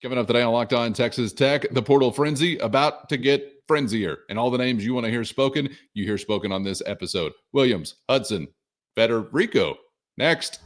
Coming up today on Locked On Texas Tech, the portal frenzy about to get frenzier. And all the names you want to hear spoken, you hear spoken on this episode. Williams, Hudson, Federico. Next.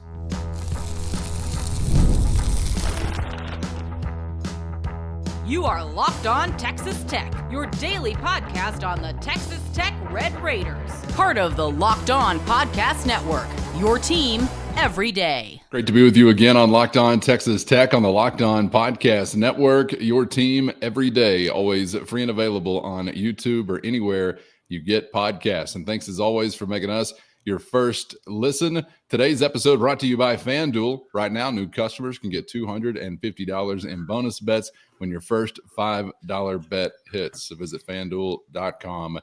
You are Locked On Texas Tech, your daily podcast on the Texas Tech Red Raiders. Part of the Locked On Podcast Network, your team every day. Great to be with you again on Locked On Texas Tech on the Locked On Podcast Network, your team every day, always free and available on YouTube or anywhere you get podcasts. And thanks as always for making us your first listen. Today's episode brought to you by FanDuel. Right now, new customers can get $250 in bonus bets when your first $5 bet hits. So visit FanDuel.com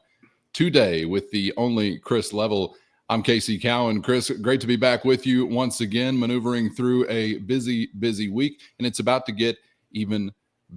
today with the only Chris Level. I'm Casey Cowan. Chris, great to be back with you once again, maneuvering through a busy week, and it's about to get even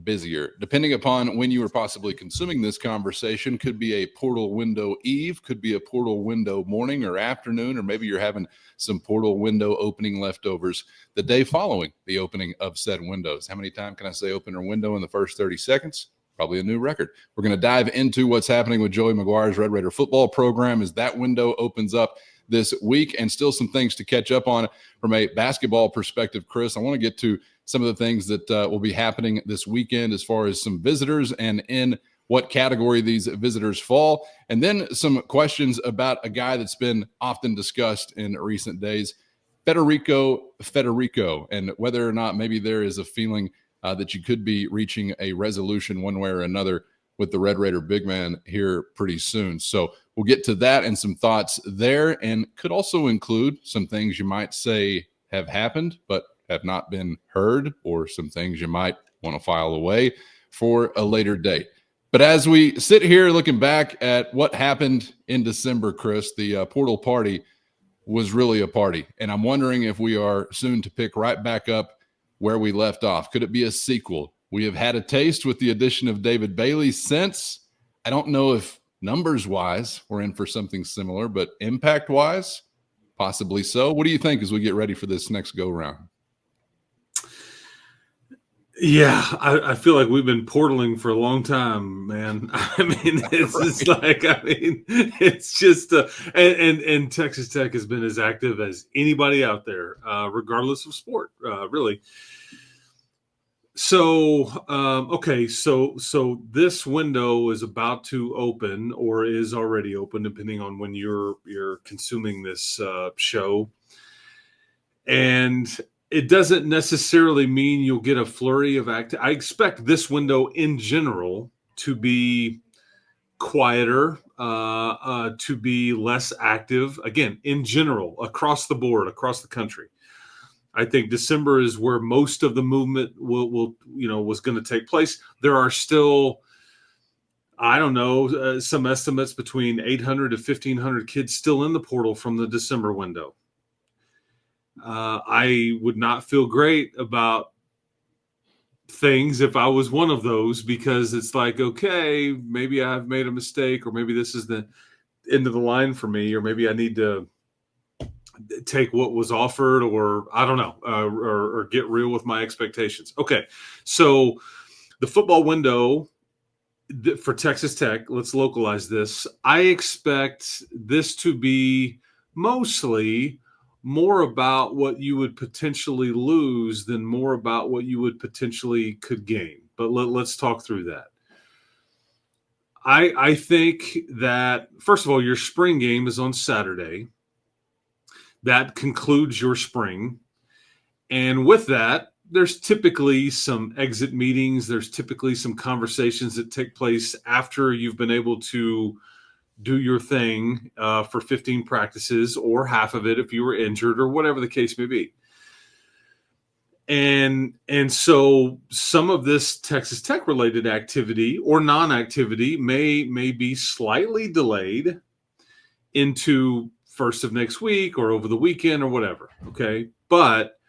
busier. Depending upon when you are possibly consuming this conversation, could be a portal window eve, could be a portal window morning or afternoon, or maybe you're having some portal window opening leftovers the day following the opening of said windows. How many times can I say open or window in the first 30 seconds? Probably a new record. We're going to dive into what's happening with Joey McGuire's Red Raider football program as that window opens up this week, and still some things to catch up on from a basketball perspective. Chris, I want to get to some of the things that will be happening this weekend as far as some visitors and in what category these visitors fall, and then some questions about a guy that's been often discussed in recent days, Federiko, and whether or not maybe there is a feeling that you could be reaching a resolution one way or another with the Red Raider big man here pretty soon. So we'll get to that and some thoughts there, and could also include some things you might say have happened but have not been heard, or some things you might want to file away for a later date. But as we sit here looking back at what happened in December, Chris, the portal party was really a party. And I'm wondering if we are soon to pick right back up where we left off. Could it be a sequel? We have had a taste with the addition of David Bailey since. I don't know if numbers-wise we're in for something similar, but impact-wise, possibly so. What do you think as we get ready for this next go-round? Yeah, I feel like we've been portaling for a long time, man. I mean, it's just like, it's just, and Texas Tech has been as active as anybody out there, regardless of sport, really. So, okay, so this window is about to open, or is already open, depending on when you're consuming this show, and it doesn't necessarily mean you'll get a flurry of I expect this window in general to be quieter, to be less active. Again, in general, across the board, across the country. I think December is where most of the movement was going to take place. There are still, I don't know, some estimates between 800 to 1,500 kids still in the portal from the December window. I would not feel great about things if I was one of those, because it's like, okay, maybe I've made a mistake, or maybe this is the end of the line for me, or maybe I need to take what was offered, or I don't know, or get real with my expectations. Okay, so the football window for Texas Tech, let's localize this. I expect this to be mostly more about what you would potentially lose than more about what you would potentially could gain. But let's talk through that. I think that, first of all, your spring game is on Saturday. That concludes your spring. And with that, there's typically some exit meetings. There's typically some conversations that take place after you've been able to do your thing for 15 practices, or half of it if you were injured, or whatever the case may be. And so some of this Texas Tech related activity or non-activity may be slightly delayed into first of next week, or over the weekend, or whatever. Okay. But,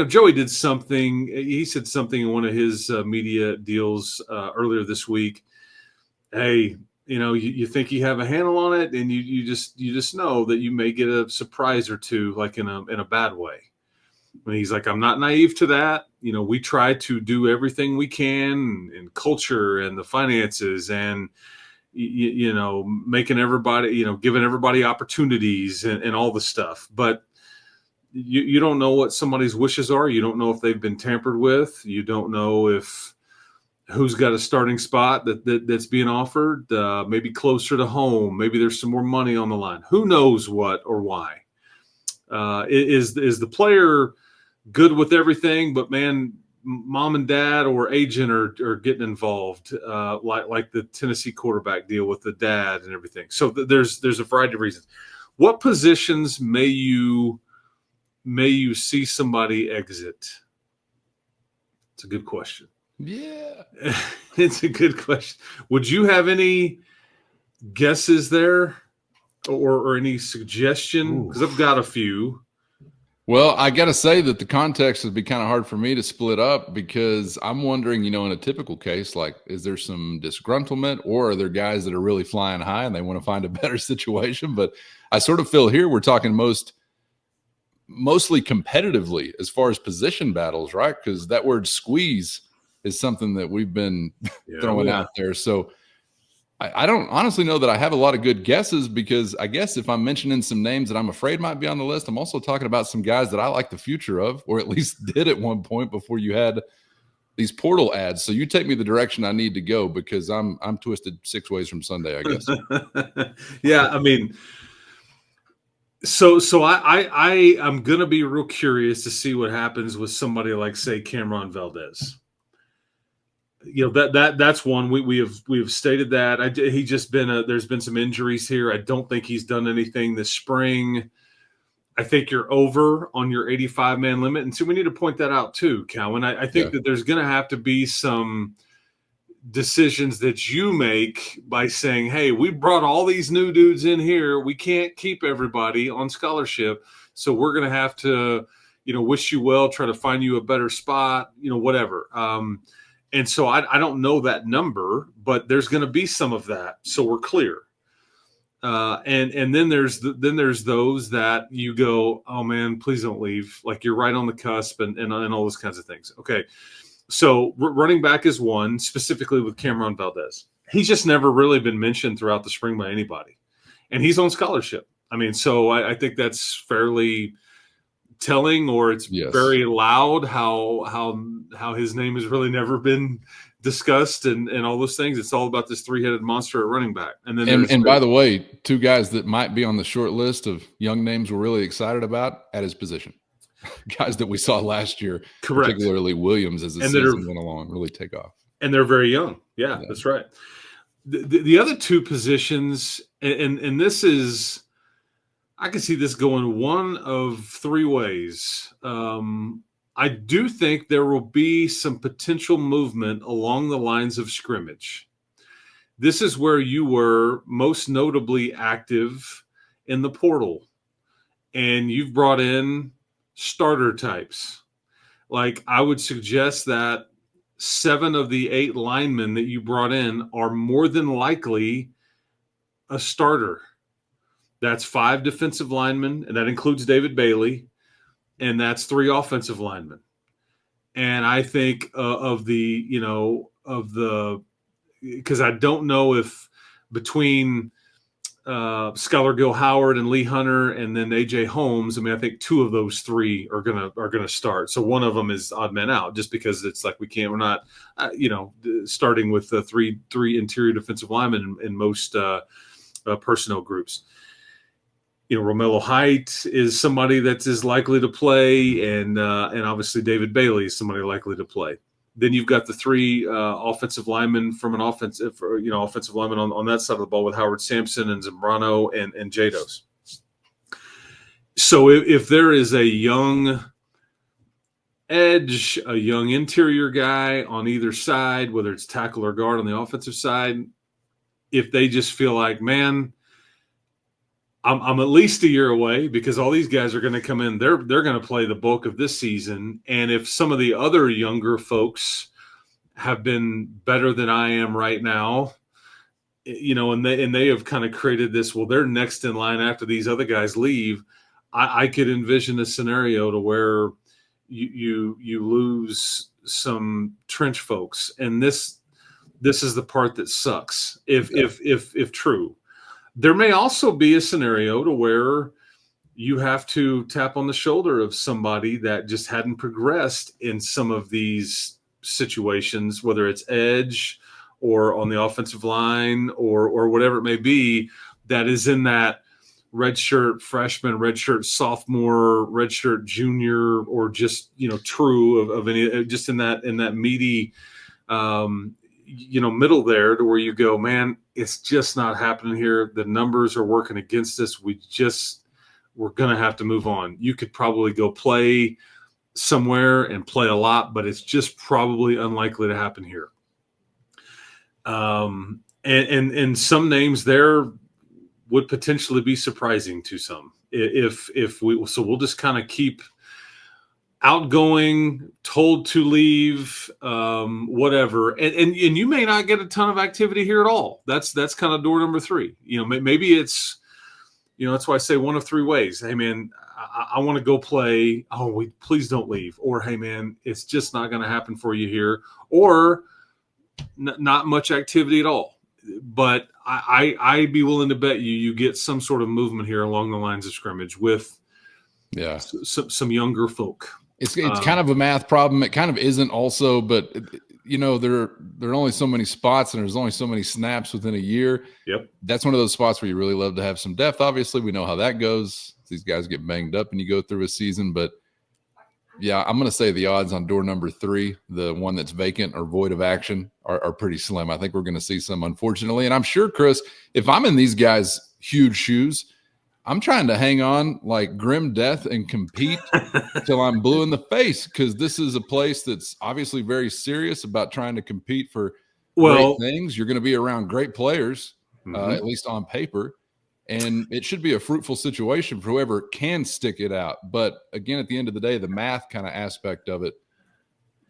Joey did something. He said something in one of his media deals earlier this week. Hey, you think you have a handle on it, and you just know that you may get a surprise or two, like in a bad way. And he's like, I'm not naive to that. We try to do everything we can in culture and the finances and, making everybody, giving everybody opportunities and all the stuff. But you don't know what somebody's wishes are. You don't know if they've been tampered with. You don't know if who's got a starting spot that's being offered, maybe closer to home. Maybe there's some more money on the line. Who knows what or why? Is the player good with everything? But man, mom and dad or agent are getting involved, like the Tennessee quarterback deal with the dad and everything. So there's a variety of reasons. What positions may you see somebody exit? It's a good question. Yeah, it's a good question. Would you have any guesses there or any suggestion? Because I've got a few. Well, I got to say that the context would be kind of hard for me to split up because I'm wondering, in a typical case, like, is there some disgruntlement or are there guys that are really flying high and they want to find a better situation? But I sort of feel here we're talking mostly competitively as far as position battles, right? Because that word squeeze is something that we've been throwing out there. So I don't honestly know that I have a lot of good guesses because I guess if I'm mentioning some names that I'm afraid might be on the list, I'm also talking about some guys that I like the future of, or at least did at one point before you had these portal ads. So you take me the direction I need to go because I'm twisted 6 ways from Sunday, I guess. Yeah, I mean, so I'm gonna be real curious to see what happens with somebody like, say, Cameron Valdez. That's one we have stated that there's been some injuries here. I don't think he's done anything this spring. I think you're over on your 85-man limit, and so we need to point that out too, Calvin. I think that there's going to have to be some decisions that you make by saying, hey, we brought all these new dudes in here. We can't keep everybody on scholarship, so we're going to have to, wish you well, try to find you a better spot, whatever. And so I don't know that number, but there's going to be some of that. So we're clear. And then there's those that you go, oh man, please don't leave. Like you're right on the cusp and all those kinds of things. Okay. So running back is one, specifically with Cameron Valdez. He's just never really been mentioned throughout the spring by anybody. And he's on scholarship. I mean, so I think that's fairly telling, or it's very loud how his name has really never been discussed and all those things. It's all about this 3-headed monster at running back. And then and by the way, 2 guys that might be on the short list of young names we're really excited about at his position. Guys that we saw last year, correct, particularly Williams as the season went along, really take off. And they're very young. Yeah. That's right. The other 2 positions, and this is, I can see this going one of 3 ways. I do think there will be some potential movement along the lines of scrimmage. This is where you were most notably active in the portal, and you've brought in starter types. Like I would suggest that 7 of the 8 linemen that you brought in are more than likely a starter. That's 5 defensive linemen, and that includes David Bailey, and that's 3 offensive linemen. And I think because I don't know if between Skylar Gill Howard and Lee Hunter and then AJ Holmes, I mean, I think 2 of those 3 are gonna start. So one of them is odd man out, just because it's like we're not starting with the three interior defensive linemen in most personnel groups. Romello Height is somebody that is likely to play, and obviously David Bailey is somebody likely to play. Then you've got the 3 offensive linemen from an offensive lineman on that side of the ball with Howard Sampson and Zambrano and Jados. So if there is a young edge, a young interior guy on either side, whether it's tackle or guard on the offensive side, if they just feel like, man, I'm at least a year away because all these guys are going to come in. They're going to play the bulk of this season. And if some of the other younger folks have been better than I am right now, and they have kind of created this, well, they're next in line after these other guys leave. I could envision a scenario to where you lose some trench folks, and this is the part that sucks. If true, there may also be a scenario to where you have to tap on the shoulder of somebody that just hadn't progressed in some of these situations, whether it's edge or on the offensive line or whatever it may be, that is in that redshirt freshman, redshirt sophomore, redshirt junior, or just, true of any, just in that meaty, middle there, to where you go, man, it's just not happening here. The numbers are working against us. We're going to have to move on. You could probably go play somewhere and play a lot, but it's just probably unlikely to happen here. And some names there would potentially be surprising to some so we'll just kind of keep outgoing, told to leave, whatever. And you may not get a ton of activity here at all. That's kind of door number 3. Maybe it's, that's why I say one of 3 ways. Hey man, I want to go play. Oh, please don't leave. Or, hey man, it's just not going to happen for you here. Or not much activity at all. But I'd be willing to bet you get some sort of movement here along the lines of scrimmage with some younger folk. It's kind of a math problem. It kind of isn't also, but there are only so many spots and there's only so many snaps within a year. Yep. That's one of those spots where you really love to have some depth. Obviously, we know how that goes. These guys get banged up and you go through a season, but yeah, I'm going to say the odds on door number 3, the one that's vacant or void of action, are pretty slim. I think we're going to see some, unfortunately. And I'm sure, Chris, if I'm in these guys' huge shoes, I'm trying to hang on like grim death and compete till I'm blue in the face, because this is a place that's obviously very serious about trying to compete for great things. You're going to be around great players, at least on paper. And it should be a fruitful situation for whoever can stick it out. But again, at the end of the day, the math kind of aspect of it,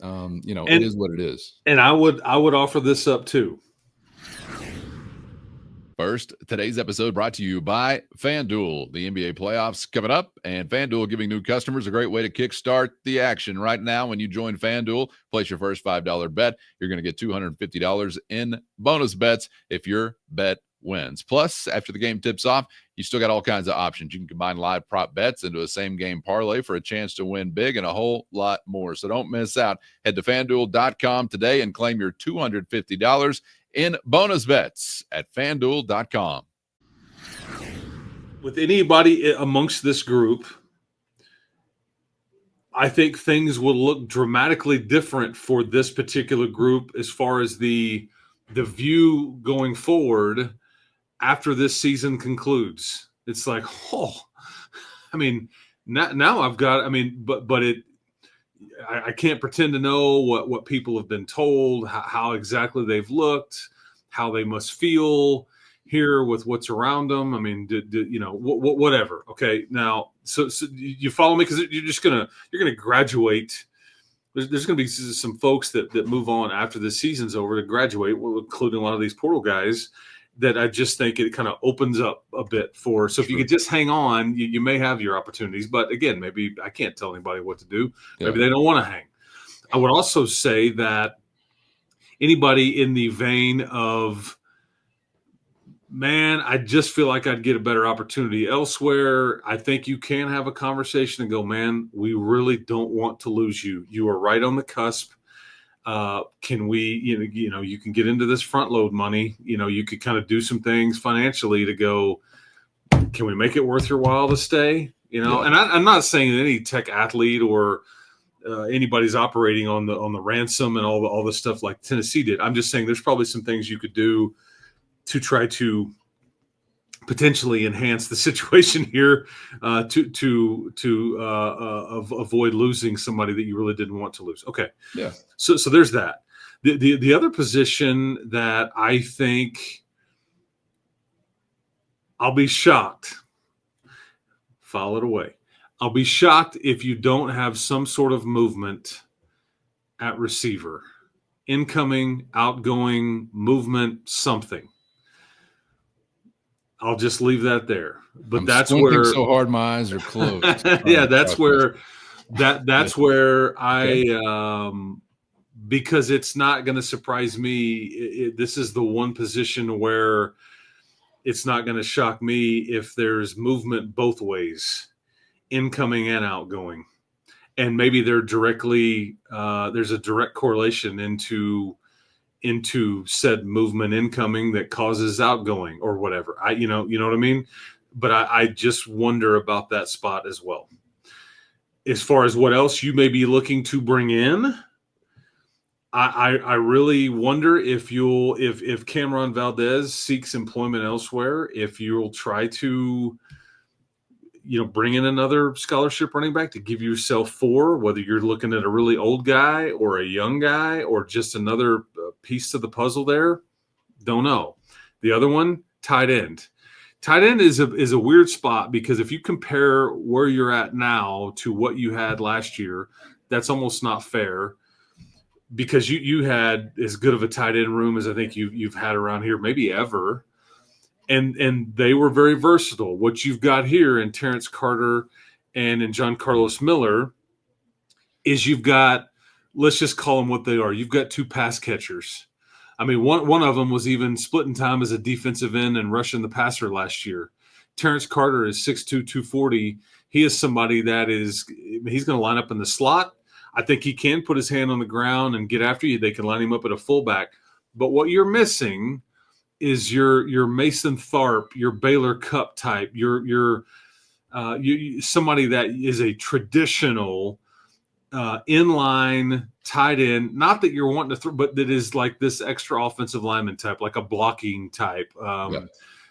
it is what it is. And I would offer this up too. First, today's episode brought to you by FanDuel. The NBA playoffs coming up, and FanDuel giving new customers a great way to kickstart the action. Right now, when you join FanDuel, place your first $5 bet, you're going to get $250 in bonus bets if your bet wins. Plus, after the game tips off, you still got all kinds of options. You can combine live prop bets into a same-game parlay for a chance to win big and a whole lot more. So don't miss out. Head to FanDuel.com today and claim your $250 in bonus bets at FanDuel.com. With anybody amongst this group, I think things will look dramatically different for this particular group as far as the view going forward after this season concludes. It's like, now I've got, I can't pretend to know what people have been told, how exactly they've looked, how they must feel here with what's around them. Whatever. Okay. Now, so you follow me? Cause you're going to graduate. There's going to be some folks that move on after the season's over to graduate, including a lot of these portal guys, that I just think it kind of opens up a bit for. So if you could just hang on, you may have your opportunities. But again, maybe I can't tell anybody what to do. Maybe they don't want to hang. I would also say that anybody in the vein of, man, I just feel like I'd get a better opportunity elsewhere, I think you can have a conversation and go, man, we really don't want to lose you. You are right on the cusp. Can we, you can get into this front load money, you could kind of do some things financially to go, can we make it worth your while to stay? And I'm not saying that any tech athlete or anybody's operating on the ransom and all the stuff like Tennessee did. I'm just saying there's probably some things you could do to try to potentially enhance the situation here, to avoid losing somebody that you really didn't want to lose. Okay. Yeah. So there's that. The other position that I think I'll be shocked, file it away. I'll be shocked if you don't have some sort of movement at receiver, incoming, outgoing movement, something. I'll just leave that there. But that's where so hard my eyes are closed. Yeah, that's where That's where I because it's not going to surprise me. This is the one position where it's not going to shock me if there's movement both ways, incoming and outgoing, and maybe they're directly there's a direct correlation into said movement incoming that causes outgoing or whatever. You know what I mean? But I just wonder about that spot as well. As far as what else you may be looking to bring in, I really wonder if if Cameron Valdez seeks employment elsewhere, if you'll try to bring in another scholarship running back to give yourself 4, whether you're looking at a really old guy or a young guy or just another piece to the puzzle there. Don't know. The other one, tight end. Tight end is a weird spot because if you compare where you're at now to what you had last year, that's almost not fair because you had as good of a tight end room as I think you've had around here, maybe ever. And they were very versatile. What you've got here in Terrence Carter and in John Carlos Miller is you've got, let's just call them what they are. You've got 2 pass catchers. I mean, one of them was even splitting time as a defensive end and rushing the passer last year. Terrence Carter is 6'2", 240. He is somebody that he's going to line up in the slot. I think he can put his hand on the ground and get after you. They can line him up at a fullback. But what you're missing is your Mason Tharp, your Baylor Cup type, your somebody that is a traditional inline tight end. Not that you're wanting to throw, but that is like this extra offensive lineman type, like a blocking type,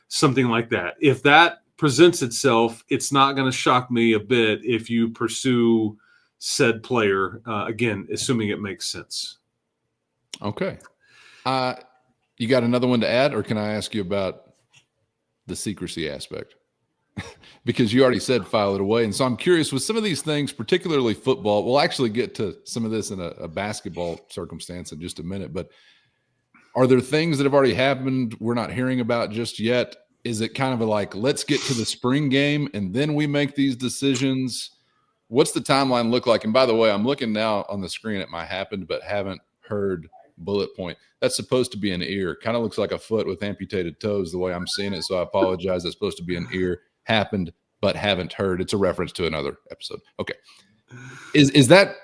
something like that. If that presents itself, it's not going to shock me a bit if you pursue said player, again, assuming it makes sense. Okay. You got another one to add, or can I ask you about the secrecy aspect? Because you already said file it away. And so I'm curious with some of these things, particularly football, we'll actually get to some of this in a basketball circumstance in just a minute, but are there things that have already happened we're not hearing about just yet? Is it kind of like, let's get to the spring game and then we make these decisions? What's the timeline look like? And by the way, I'm looking now on the screen at my happened but haven't heard bullet point. That's supposed to be an ear. Kind of looks like a foot with amputated toes the way I'm seeing it. So I apologize. That's supposed to be an ear. Happened but haven't heard. It's a reference to another episode. Okay. Is that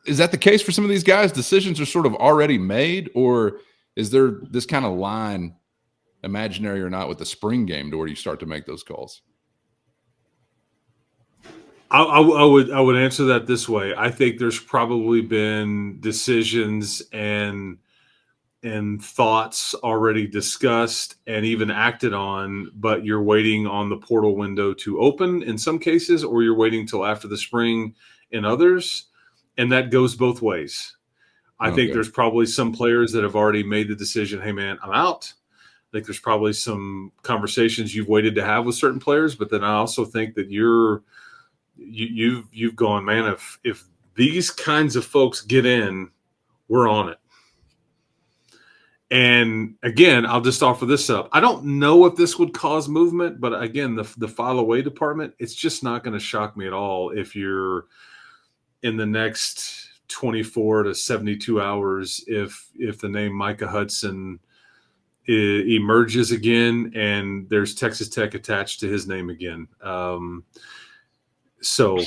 the case for some of these guys? Decisions are sort of already made, or is there this kind of line, imaginary or not, with the spring game to where you start to make those calls? I would answer that this way. I think there's probably been decisions and thoughts already discussed and even acted on, but you're waiting on the portal window to open in some cases, or you're waiting till after the spring in others. And that goes both ways. I think there's probably some players that have already made the decision, hey man, I'm out. I think there's probably some conversations you've waited to have with certain players, but then I also think that you've gone, man, if these kinds of folks get in, we're on it. And again, I'll just offer this up. I don't know if this would cause movement, but again, the file away department, it's just not going to shock me at all if you're in the next 24 to 72 hours, if the name Micah Hudson emerges again and there's Texas Tech attached to his name again. So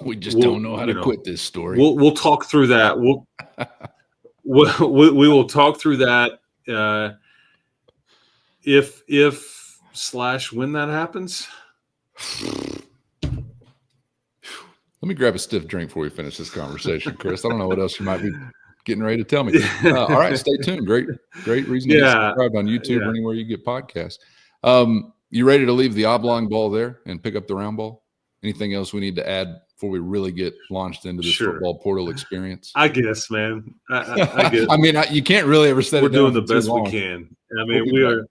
we just don't know how to quit this story. We'll talk through that. We will talk through that. If/when that happens. Let me grab a stiff drink before we finish this conversation, Chris. I don't know what else you might be getting ready to tell me. All right, stay tuned. Great reason to subscribe on YouTube or anywhere you get podcasts. You ready to leave the oblong ball there and pick up the round ball? Anything else we need to add before we really get launched into this football portal experience? I guess, man. I guess. I mean, you can't really ever set We're it down. We're doing the best we can. I mean, we are.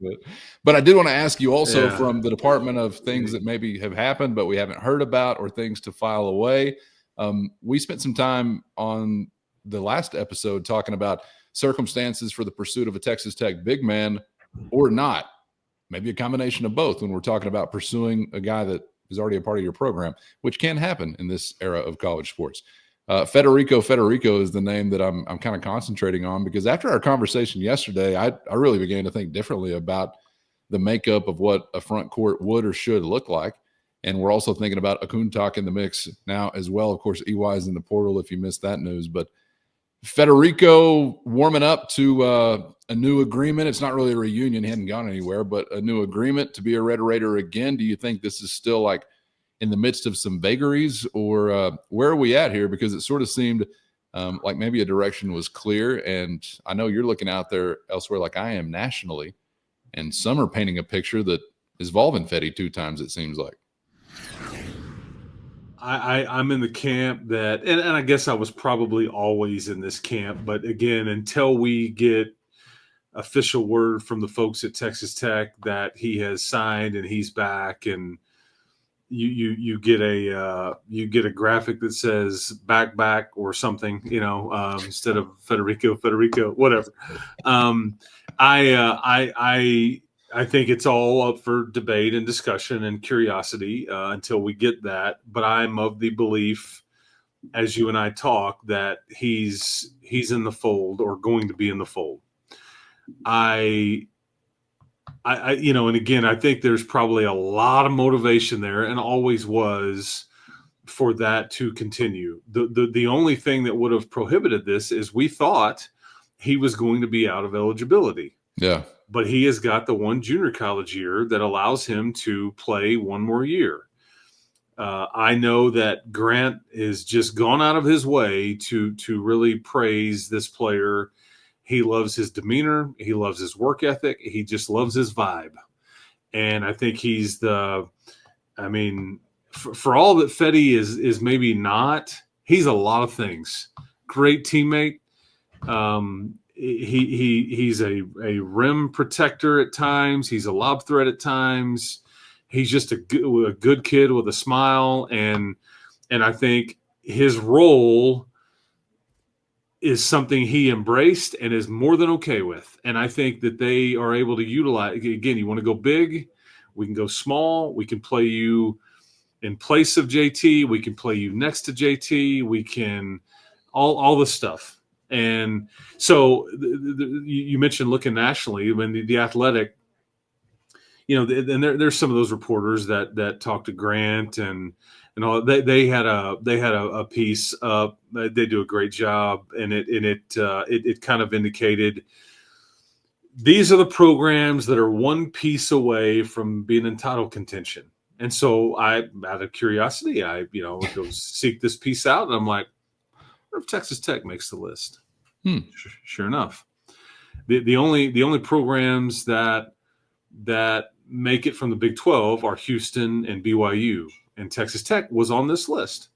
But I did want to ask you also from the department of things that maybe have happened, but we haven't heard about, or things to file away. We spent some time on the last episode talking about circumstances for the pursuit of a Texas Tech big man or not. Maybe a combination of both when we're talking about pursuing a guy that is already a part of your program, which can happen in this era of college sports. Federiko is the name that I'm kind of concentrating on, because after our conversation yesterday, I really began to think differently about the makeup of what a front court would or should look like. And we're also thinking about Akuntak in the mix now as well. Of course, EY's in the portal if you missed that news. But Federiko warming up to a new agreement. It's not really a reunion. He hadn't gone anywhere, but a new agreement to be a Red Raider again. Do you think this is still like in the midst of some vagaries, or where are we at here? Because it sort of seemed like maybe a direction was clear. And I know you're looking out there elsewhere like I am nationally, and some are painting a picture that is involving Fetty 2 times, it seems like. I'm in the camp that, and I guess I was probably always in this camp, but again, until we get official word from the folks at Texas Tech that he has signed and he's back, and you get a graphic that says back or something, instead of Federiko, whatever. I think it's all up for debate and discussion and curiosity until we get that. But I'm of the belief, as you and I talk, that he's in the fold or going to be in the fold. And again, I think there's probably a lot of motivation there, and always was, for that to continue. The only thing that would have prohibited this is we thought he was going to be out of eligibility. Yeah. But he has got the one junior college year that allows him to play one more year. I know that Grant has just gone out of his way to really praise this player. He loves his demeanor. He loves his work ethic. He just loves his vibe. And I think he's for all that Fetty is maybe not, he's a lot of things. Great teammate. He's a rim protector at times. He's a lob threat at times. He's just a good kid with a smile. And I think his role is something he embraced and is more than okay with. And I think that they are able to utilize, again, you want to go big, we can go small. We can play you in place of JT. We can play you next to JT. We can all this stuff. And so you mentioned looking nationally when the Athletic, and there's some of those reporters that talk to Grant and all. They had a piece up. They do a great job, and it kind of indicated these are the programs that are one piece away from being in title contention. And so out of curiosity, I go seek this piece out, and I'm like, what if Texas Tech makes the list? Sure enough, the only programs that make it from the Big 12 are Houston and BYU, and Texas Tech was on this list.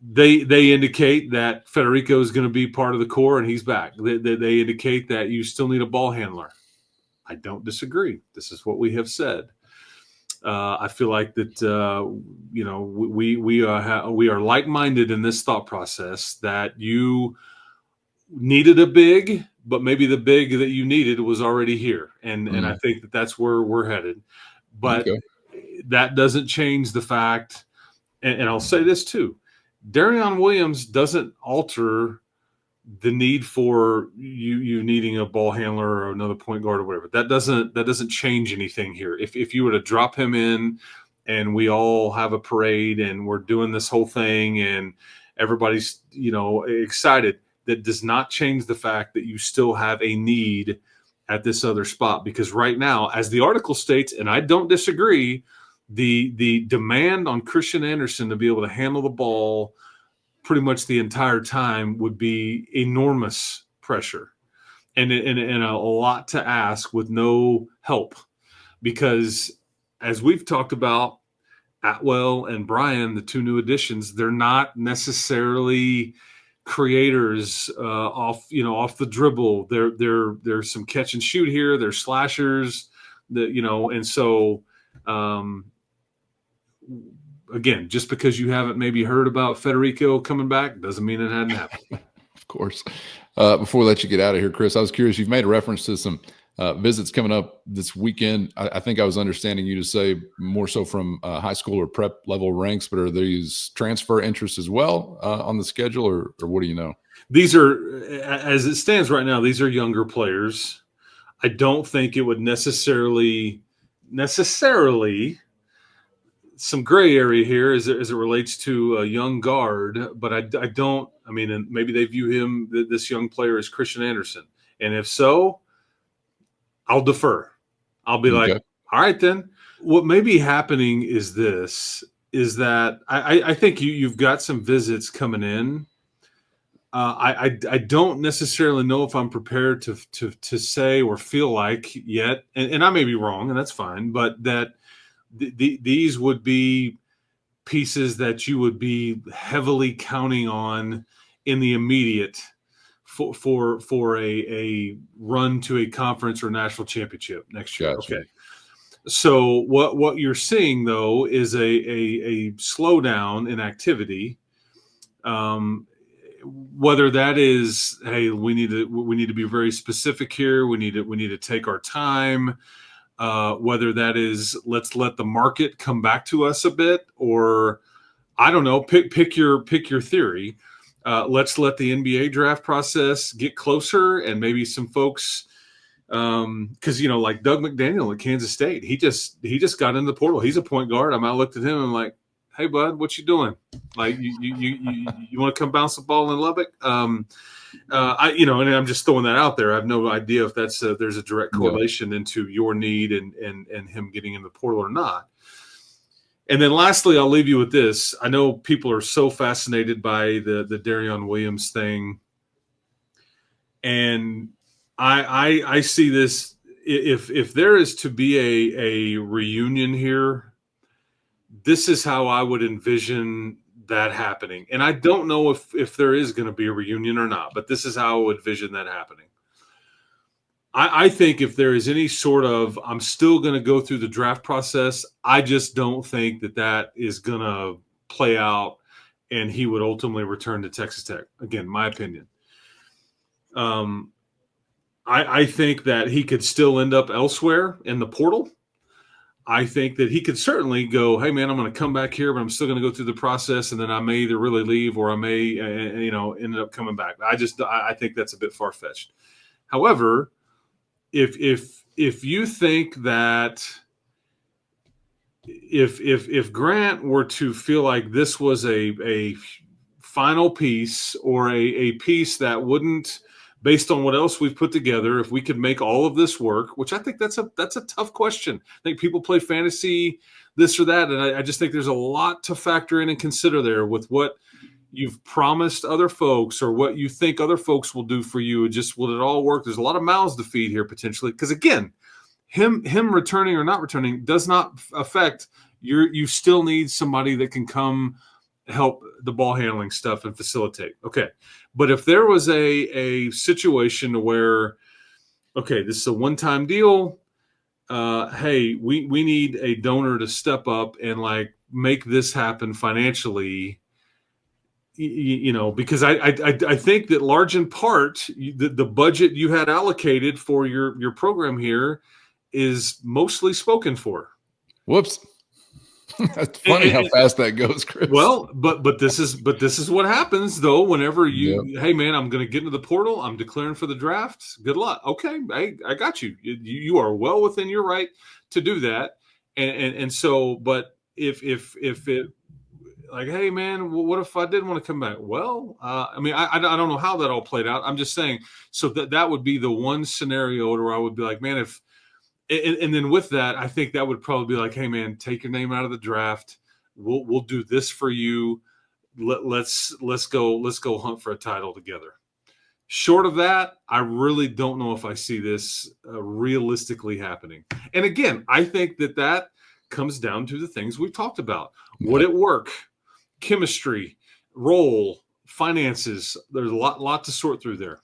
They indicate that Federiko is going to be part of the core, and he's back. They indicate that you still need a ball handler. I don't disagree. This is what we have said. I feel like that we are like-minded in this thought process, that you needed a big, but maybe the big that you needed was already here, and I think that's where we're headed. But that doesn't change the fact, and I'll say this too: Darrion Williams doesn't alter the need for you needing a ball handler or another point guard or whatever. That doesn't change anything here. If you were to drop him in, and we all have a parade and we're doing this whole thing and everybody's excited, that does not change the fact that you still have a need at this other spot. Because right now, as the article states, and I don't disagree, the demand on Christian Anderson to be able to handle the ball pretty much the entire time would be enormous pressure and a lot to ask with no help. Because as we've talked about, Atwell and Brian, the two new additions, they're not necessarily creators off the dribble. There's some catch and shoot here. There's slashers and so again, just because you haven't maybe heard about Federiko coming back doesn't mean it hadn't happened. Of course. Before we let you get out of here, Chris, I was curious. You've made a reference to some visits coming up this weekend. I think I was understanding you to say more so from high school or prep level ranks, but are these transfer interests as well on the schedule, or what do you know? These are, as it stands right now, these are younger players. I don't think it would necessarily some gray area here as it relates to a young guard, but I don't. I mean, and maybe they view him, this young player, as Christian Anderson, and if so, I'll defer. I'll be like, all right, then. What may be happening is that I think you've got some visits coming in. I don't necessarily know if I'm prepared to say or feel like yet, and I may be wrong, and that's fine, but that these would be pieces that you would be heavily counting on in the immediate for a run to a conference or national championship next year. Gotcha. Okay. So what you're seeing though is a slowdown in activity. Whether that is, hey, we need to be very specific here. We need to take our time. Whether that is, let's let the market come back to us a bit, or I don't know, pick your theory. Let's let the NBA draft process get closer, and maybe some folks, because like Doug McDaniel at Kansas State, he just got into the portal. He's a point guard. I looked at him and I'm like, hey bud, what you doing? Like you want to come bounce the ball in Lubbock? And I'm just throwing that out there. I have no idea if that's there's a direct correlation into your need and him getting in the portal or not. And then lastly, I'll leave you with this. I know people are so fascinated by the Darrion Williams thing. And I see this, if there is to be a reunion here, this is how I would envision that happening. And I don't know if there is going to be a reunion or not, but this is how I would envision that happening. I think if there is any sort of, I'm still going to go through the draft process, I just don't think that is going to play out and he would ultimately return to Texas Tech. Again, my opinion. I think that he could still end up elsewhere in the portal. I think that he could certainly go, hey, man, I'm going to come back here, but I'm still going to go through the process, and then I may either really leave or I may, end up coming back. I think that's a bit far-fetched. However, if you think that if Grant were to feel like this was a final piece or a piece that wouldn't, based on what else we've put together, if we could make all of this work, which I think that's a tough question. I think people play fantasy, this or that, and I just think there's a lot to factor in and consider there with what you've promised other folks or what you think other folks will do for you. Just will it all work? There's a lot of mouths to feed here potentially, because again, him returning or not returning does not affect you still need somebody that can come help the ball handling stuff and facilitate. Okay. But if there was a situation where, okay, this is a one-time deal. Hey, we need a donor to step up and like make this happen financially, because I think that large in part, the budget you had allocated for your program here is mostly spoken for. Whoops. That's funny how fast that goes, Chris. Well, but this is what happens though. Whenever hey man, I'm going to get into the portal. I'm declaring for the draft. Good luck. Okay, I got you. You are well within your right to do that. And so, but if it like, hey man, what if I didn't want to come back? Well, I don't know how that all played out. I'm just saying. So that would be the one scenario where I would be like, man, if. And then with that, I think that would probably be like, hey man, take your name out of the draft. We'll do this for you. Let's go hunt for a title together. Short of that, I really don't know if I see this realistically happening. And again, I think that comes down to the things we've talked about. Would it work? Chemistry, role, finances. There's a lot to sort through there.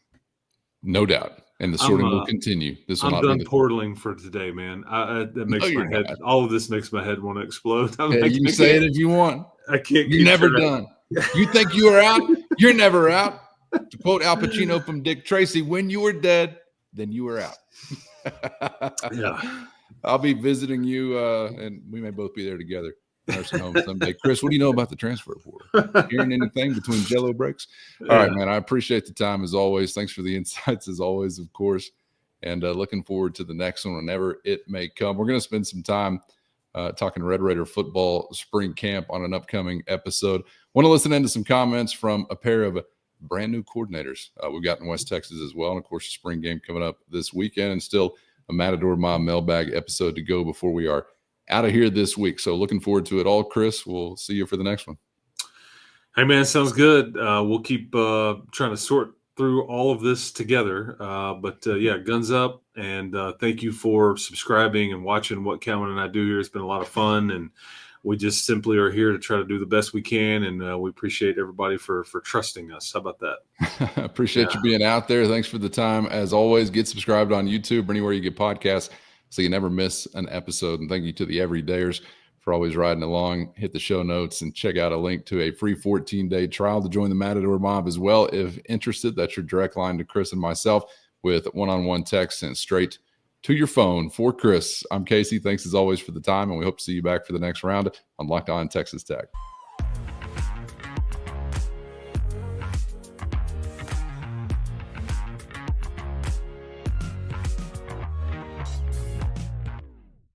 No doubt. And the sorting will continue. I'm done portaling for today, man. That makes my head. Not. All of this makes my head want to explode. You can say it if you want. I can't. You're never done. You think you are out? You're never out. To quote Al Pacino from Dick Tracy, "When you are dead, then you are out." Yeah. I'll be visiting you, and we may both be there together. Nursing home someday. Chris, what do you know about the transfer portal? Hearing anything between Jello breaks? All right, man. I appreciate the time as always. Thanks for the insights as always, of course. And looking forward to the next one whenever it may come. We're going to spend some time talking Red Raider football spring camp on an upcoming episode. Want to listen into some comments from a pair of brand new coordinators we've got in West Texas as well. And, of course, the spring game coming up this weekend, and still a Matador Mob mailbag episode to go before we are out of here this week. So looking forward to it all, Chris. We'll see you for the next one. Hey, man, sounds good. We'll keep trying to sort through all of this together. But yeah, guns up. And thank you for subscribing and watching what Calvin and I do here. It's been a lot of fun. And we just simply are here to try to do the best we can. And we appreciate everybody for trusting us. How about that? Appreciate you being out there. Thanks for the time. As always, get subscribed on YouTube or anywhere you get podcasts so you never miss an episode. And thank you to the everydayers for always riding along. Hit the show notes and check out a link to a free 14-day trial to join the Matador Mob as well. If interested, that's your direct line to Chris and myself with one-on-one text sent straight to your phone. For Chris, I'm Casey. Thanks as always for the time, and we hope to see you back for the next round on Locked On Texas Tech.